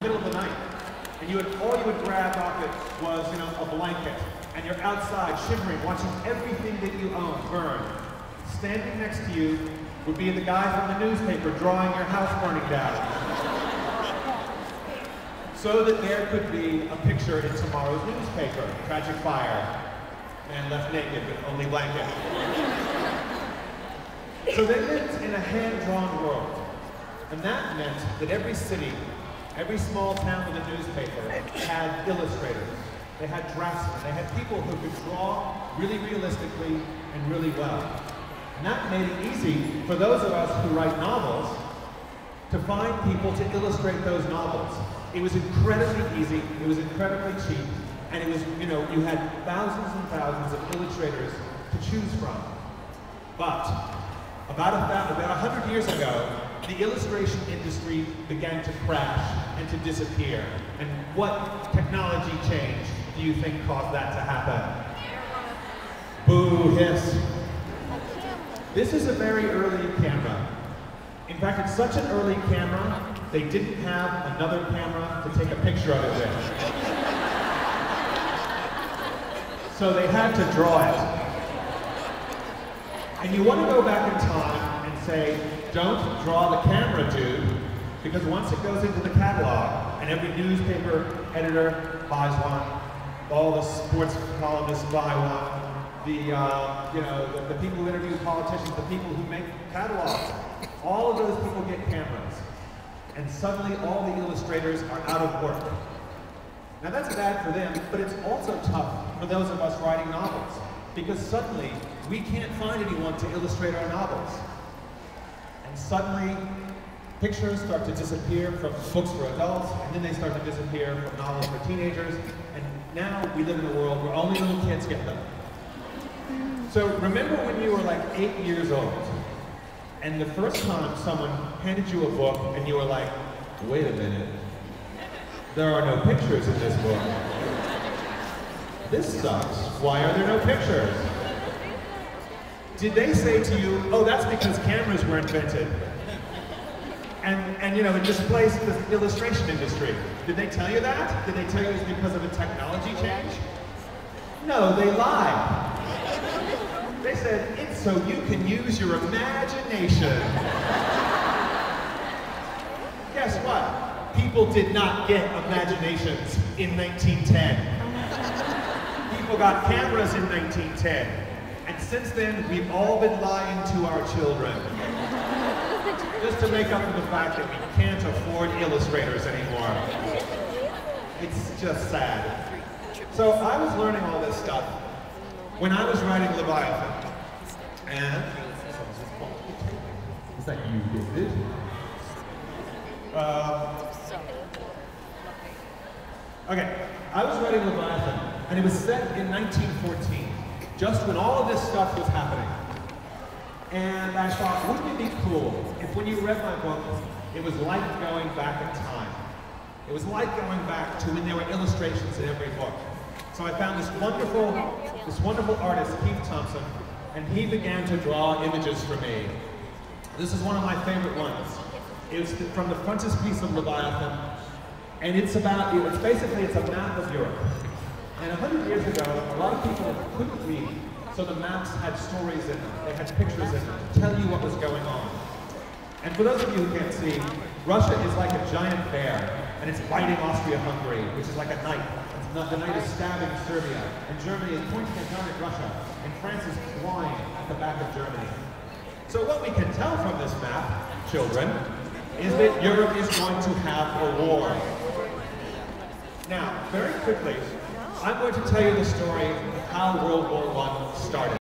middle of the night, and all you would grab off it was, a blanket, and you're outside shivering, watching everything that you own burn. Standing next to you would be the guy from the newspaper drawing your house burning down, so that there could be a picture in tomorrow's newspaper: tragic fire, man left naked with only blanket. So they lived in a hand-drawn world, and that meant that every city, every small town with a newspaper had illustrators, they had draftsmen, they had people who could draw really realistically and really well. And that made it easy for those of us who write novels to find people to illustrate those novels. It was incredibly easy, it was incredibly cheap, and it was, you had thousands and thousands of illustrators to choose from. But about 100 years ago, the illustration industry began to crash and to disappear. And what technology change do you think caused that to happen? Boo, hiss. This is a very early camera. In fact, it's such an early camera, they didn't have another camera to take a picture of it with. So they had to draw it. And you want to go back in time and say, don't draw the camera, dude, because once it goes into the catalog, and every newspaper editor buys one, all the sports columnists buy one, the people who interview politicians, the people who make catalogs, all of those people get cameras. And suddenly all the illustrators are out of work. Now that's bad for them, but it's also tough for those of us writing novels, because suddenly we can't find anyone to illustrate our novels. And suddenly pictures start to disappear from books for adults, and then they start to disappear from novels for teenagers, and now we live in a world where only little kids get them. So remember when you were like 8 years old, and the first time someone handed you a book and you were like, wait a minute, there are no pictures in this book. This sucks. Why are there no pictures? Did they say to you, oh, that's because cameras were invented? And it displaced the illustration industry. Did they tell you that? Did they tell you it was because of a technology change? No, they lied. They said, it's so you can use your imagination. Guess what? People did not get imaginations in 1910. People got cameras in 1910. And since then, we've all been lying to our children. Just to make up for the fact that we can't afford illustrators anymore. It's just sad. So I was learning all this stuff when I was writing Leviathan. And is that you, David? Okay, I was writing Leviathan, and it was set in 1914, just when all of this stuff was happening. And I thought, wouldn't it be cool if when you read my book, it was like going back in time. It was like going back to when there were illustrations in every book. So I found this wonderful artist, Keith Thompson, and he began to draw images for me. This is one of my favorite ones. It's from the frontispiece of Leviathan, and it's a map of Europe. And 100 years ago, a lot of people couldn't read, so the maps had stories in them, they had pictures in them to tell you what was going on. And for those of you who can't see, Russia is like a giant bear, and it's biting Austria-Hungary, which is like a knife. The knife is stabbing Serbia, and Germany is pointing a gun at Russia, and France is clawing at the back of Germany. So what we can tell from this map, children, is that Europe is going to have a war. Now, very quickly, I'm going to tell you the story of how World War I started.